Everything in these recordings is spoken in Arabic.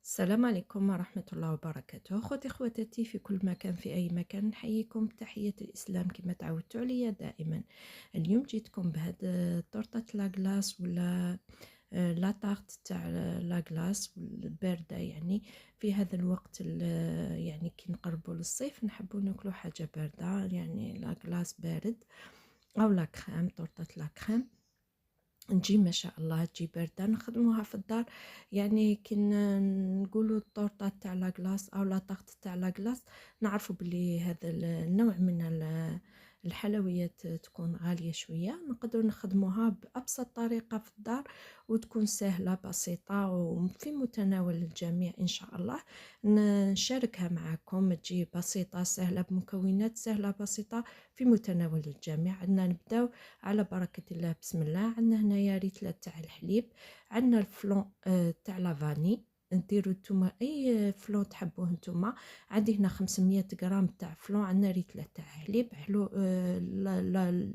السلام عليكم ورحمة الله وبركاته. أخوتي أخواتاتي في كل مكان في أي مكان، نحييكم بتحية الإسلام كما تعودتوا عليا دائما. اليوم جيتكم بهذا طرطة لاغلاس ولا لا تارت تاع لاغلاس الباردة، يعني في هذا الوقت يعني كي نقربوا للصيف نحبوا ناكلوا حاجة باردة، يعني لاغلاس بارد أو لا كريم، طرطة لا كريم تجي ما شاء الله تجي باردة نخدموها في الدار. يعني كي نقولوا الطورطة تاع لاكلاص أو لا طاغت تاع لاكلاص، نعرفوا بلي هذا النوع من الحلويات تكون غالية شوية، نقدروا نخدموها بأبسط طريقة في الدار وتكون سهلة بسيطة وفي متناول الجميع إن شاء الله. نشاركها معكم، تجي بسيطة سهلة بمكونات سهلة بسيطة في متناول الجميع. عندنا نبداو على بركة الله، بسم الله. عندنا هنايا ريتلة تاع الحليب، عندنا الفلون تاع لافاني، نديرو نتوما اي فلون تحبوه نتوما. عندي هنا 500 غرام تاع فلون، عندنا ريتلة تاع حليب حلو. لا لا،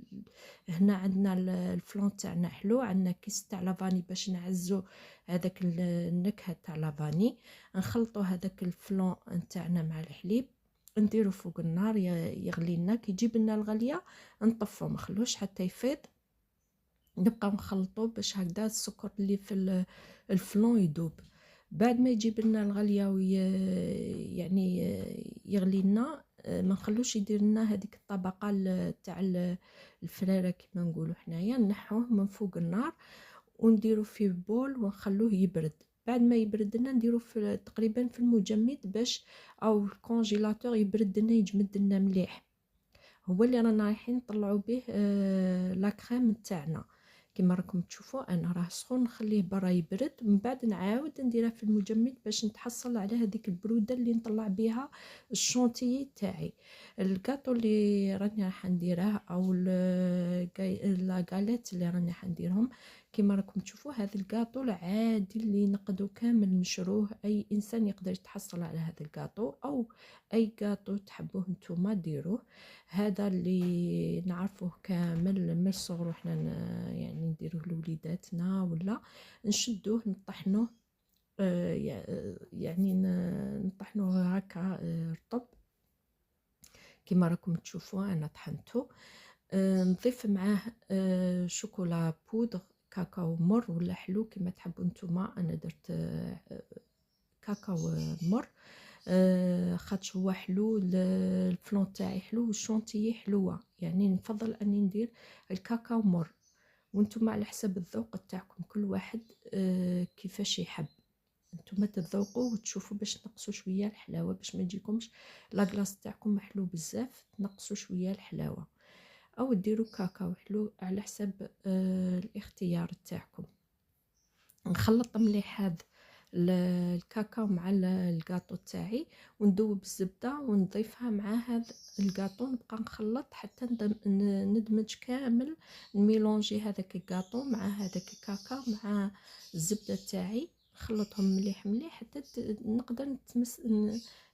هنا عندنا الفلون تاعنا حلو، عندنا كيس تاع لافاني باش نعزو هذاك النكهة تاع لافاني. نخلطو هذاك الفلون نتاعنا مع الحليب، نديرو فوق النار يغلي لنا. كي يجيب لنا الغليه نطفو، ما نخلوش حتى يفيض، نبقى نخلطو باش هكذا السكر اللي في الفلون يذوب. بعد ما يجيب لنا الغليه يعني يغلي لنا، ما نخلوش يدير لنا هذيك الطبقه تاع الفريره كما نقولوا حنايا، نحوه من فوق النار ونديرو في بول ونخلوه يبرد. بعد ما يبرد لنا نديرو في تقريبا في المجمد باش او الكونجيلاتور يبرد لنا يجمد لنا مليح. هو اللي رانا رايحين نطلعوا به لا كريم تاعنا. كما راكم تشوفوا انا راه سخون، نخليه برا يبرد، من بعد نعاود نديره في المجمد باش نتحصل على هذيك البروده اللي نطلع بها الشونتيي تاعي. الكاطو اللي راني راح نديره او لا غاليت اللي راني راح نديرهم، كما راكم تشوفوا هذا الكاطو العادي اللي نقدو كامل نشروه، اي انسان يقدر يتحصل على هذا الكاطو، او اي كاطو تحبوه نتوما ديروه. هذا اللي نعرفوه كامل من الصغر وحنا يعني نديروه لوليداتنا ولا نشدوه نطحنوه. يعني نطحنوه هكا رطب كما راكم تشوفوا انا طحنته. نضيف معاه شوكولا بودر، كاكاو مر ولا حلو كما تحبوا نتوما. انا درت كاكاو مر، خاطش هو حلو، الفلون تاعي حلو والشونتيي حلوه، يعني نفضل اني ندير الكاكاو مر. وانتم على حسب الذوق تاعكم، كل واحد كيفاش يحب. انتم تذوقوا وتشوفوا باش تنقصوا شويه الحلاوه، باش ما تجيكمش لاكلاص تاعكم محلو بزاف، تنقصوا شويه الحلاوه، او ديروا كاكاو حلو على حسب الاختيار تاعكم. نخلط مليح هذا الكاكاو مع الكاطو تاعي، وندوب الزبده ونضيفها مع هذا الكاطو، نبقى نخلط حتى ندمج كامل، نميلونجي هذاك الكاطو مع هذاك الكاكاو مع الزبده تاعي، نخلطهم مليح مليح حتى نقدر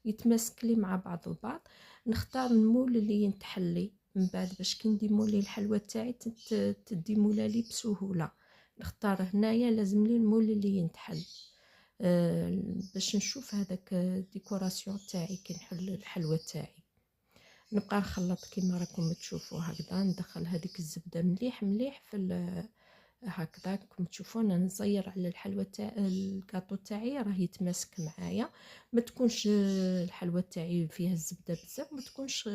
يتماسك لي مع بعض البعض. نختار المول اللي ينتحلي من بعد، باش كي نديمولي الحلوى تاعي تديمولا لي بسهوله. نختار هنايا لازم لي المول اللي ينتحل، باش نشوف هذاك الديكوراسيون تاعي كي نحل الحلوى تاعي. نبقى نخلط كيما راكم تشوفوا هكذا، ندخل هذيك الزبده مليح مليح في هكذا كم تشوفوا. انا نزير على الحلوى تاع الكاطو تاعي راه يتماسك معايا، ما تكونش الحلوى تاعي فيها الزبده بزاف، ما تكونش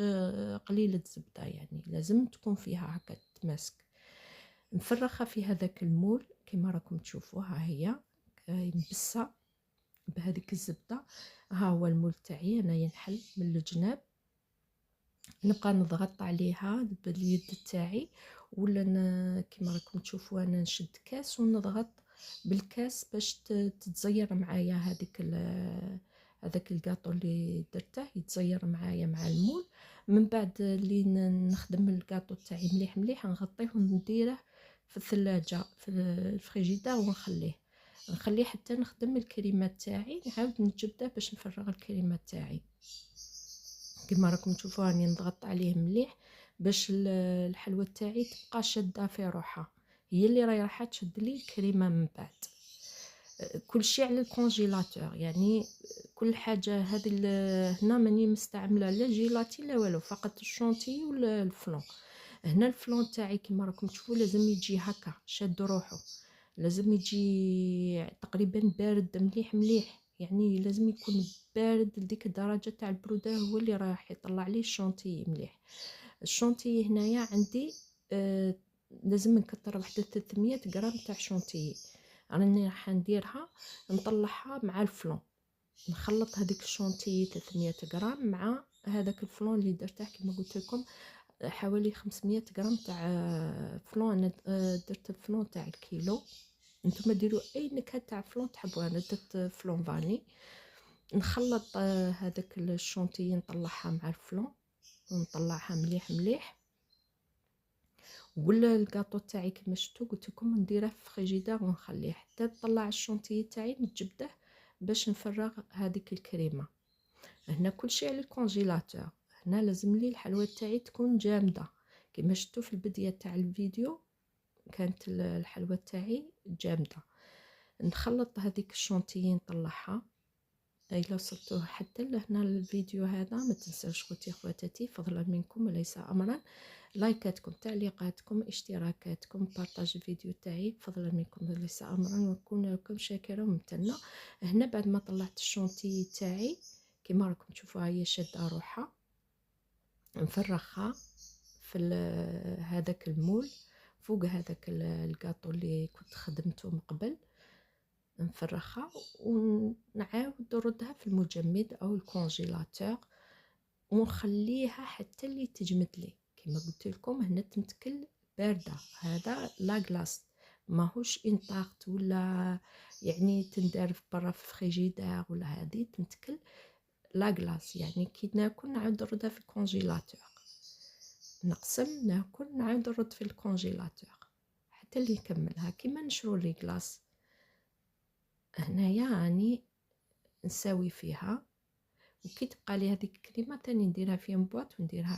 قليله الزبده، يعني لازم تكون فيها هكا تماسك. مفرخه في هذاك المول كما راكم تشوفوا، ها هي مبسه بهذيك الزبده. ها هو المول تاعي انا ينحل من الجناب، نبقى نضغط عليها باليد تاعي، ولا كما راكم تشوفوا انا نشد كاس ونضغط بالكاس باش تتزير معايا هذاك الكاطو اللي درته يتزير معايا مع المول. من بعد اللي نخدم الكاطو تاعي مليح مليح نغطيه ونديره في الثلاجه في الفريجيدار نخليه حتى نخدم الكريمات تاعي، نعاود نجبده باش نفرغ الكريمات تاعي. كما راكم تشوفوا راني نضغط عليه مليح باش الحلوى تاعي تبقى شاده في روحها، هي اللي راهي راح تشد لي الكريمه من بعد. كل شيء على الكونجيلاتور، يعني كل حاجة هذه هنا ماني مستعملة لا جيلاتي لا والو، فقط الشونتي والفلون. هنا الفلون تاعي كيما راكم تشوفوا لازم يجي هكا شاد روحو، لازم يجي تقريبا بارد مليح مليح، يعني لازم يكون بارد لديك الدرجة تاع البرودة، هو اللي راح يطلع لي الشونتي مليح. الشونتي هنايا عندي لازم نكتر وحدة 300 غرام تاع شونتي، راني راح نديرها نطلعها مع الفلون، نخلط هذيك الشونتي 300 غرام مع هذاك الفلون اللي درته كما قلت لكم حوالي 500 غرام تاع فلون. انا درت الفلون تاع الكيلو، نتوما ديروا اي نكهه تاع فلون تحبوها. انا درت فلون فاني. نخلط هذاك الشونتي نطلعها مع الفلون ونطلعها مليح مليح. ولا الكاطو تاعي كما شفتوا قلت لكم نديره في فريجيدير ونخليه حتى نطلع الشونتي تاعي نجبده باش نفرغ هذيك الكريمه. هنا كل شيء على الكونجيلاتور. هنا لازم لي الحلوى تاعي تكون جامده كما شفتوا في البدايه تاع الفيديو، كانت الحلوى تاعي جامده. نخلط هذيك الشونتي نطلعها. الا وصلتوا حتى لهنا الفيديو هذا ما تنساوش خوتي خواتاتي فضلا منكم وليس امرا لايكاتكم تعليقاتكم اشتراكاتكم بارطاج الفيديو تاعي فضلا منكم وليس امرا، ونكون لكم شاكره وممتنه. هنا بعد ما طلعت الشونتي تاعي كما راكم تشوفوها هي شاده روحها، نفرغها في هذاك المول فوق هذاك الكاطو اللي كنت خدمته من قبل، نفرغها ونعاود نردها في المجمد او الكونجيلاتور ونخليها حتى اللي تجمد لي. كما قلت لكم هنا تمتكل بارده، هذا لا غلاس ماهوش انطاقت ولا يعني تندار في برا في فريجيدير ولا، هذه تمتكل لا غلاس يعني كي ناكل نعاود نردها في الكونجيلاتور، نقسم ناكل نعاود نرد في الكونجيلاتور حتى اللي يكملها كيما نشرو لي غلاس. هنايا راني نساوي فيها وكي تبقى لي هذيك الكريمه تاني نديرها في بواط ونديرها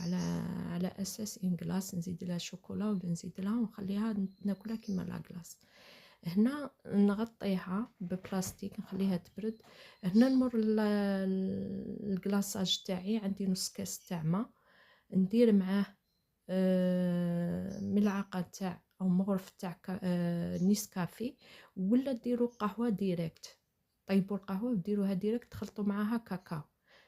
على اساس ان غلاس، نزيد لها شوكولا ولا نزيد لها ونخليها ناكلها كيما لا غلاس. هنا نغطيها ببلاستيك نخليها تبرد. هنا نمر الكلاصاج تاعي، عندي نص كاس تاع ماء ندير معاه ملعقه تاع او مغرف تاع نيسكافي، ولا ديروا قهوه ديريكت، طيبوا القهوه وديروها ديريكت تخلطوا معاها كاكاو.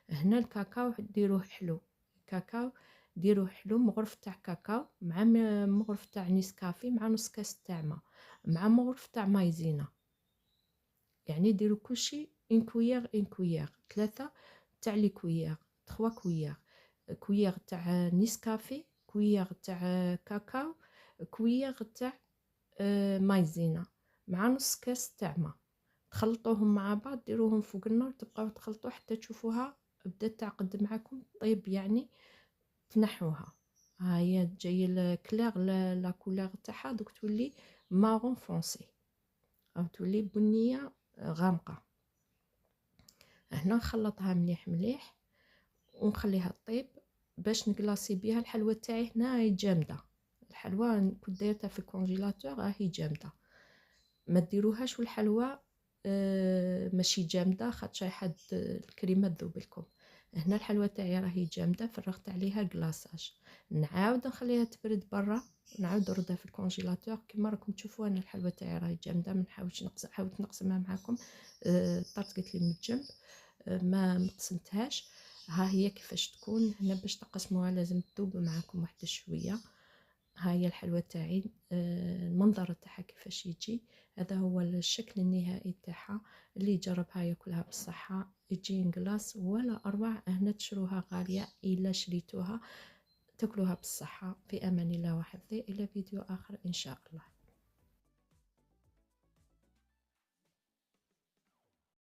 هنا الكاكاو ديروه حلو، كاكاو ديروه حلو، مغرف تاع كاكاو مع مغرف تاع نيسكافي مع نص كاس تاع ماء مع مغرف تاع مايزينا، يعني ديروا كلشي ان كويير ان كويير، 3 تاع لي كويير، 3 كويير، كويير تاع نيسكافي، كويير تاع كاكاو، كويير تاع مايزينا مع نص كاس تاع ماء. تخلطوهم مع بعض ديروهم فوق النار تبقاو تخلطوا حتى تشوفوها بدات تعقد معكم طيب، يعني تنحوها. ها هي جايه الكلير لا كولور تاعها دوك تولي مارون فونسي او تولي بنيه غامقه. هنا نخلطها مليح مليح ونخليها طيب باش نكلاصي بها الحلوى تاعي. هنا هي جامده الحلوى كنت دايرتها في الكونجيلاتور راهي جامده، ما ديروهاش والحلوى ماشي جامده خاطر حد الكريمه تذوب لكم. هنا الحلوى تاعي راهي جامده فرغت عليها كلاصاج، نعاود نخليها تبرد برا نعاود نردها في الكونجيلاتور. كما راكم تشوفوا انا الحلوى تاعي راهي جامده، ما نحاولش حاولت نقسمها معكم طرت قلت لي من الجنب ما مقسمتهاش. ها هي كيفاش تكون هنا باش تقسموها لازم تذوب معكم واحد شويه. ها هي الحلوى تاعي المنظر تاعها كيفاش يجي، هذا هو الشكل النهائي تاعها. اللي يجربها ياكلها بالصحه يجي نقلاص ولا اروع. هنا تشروها غاليه، الا شريتوها تاكلوها بالصحه. في امان الله وحفظه، الى فيديو اخر ان شاء الله.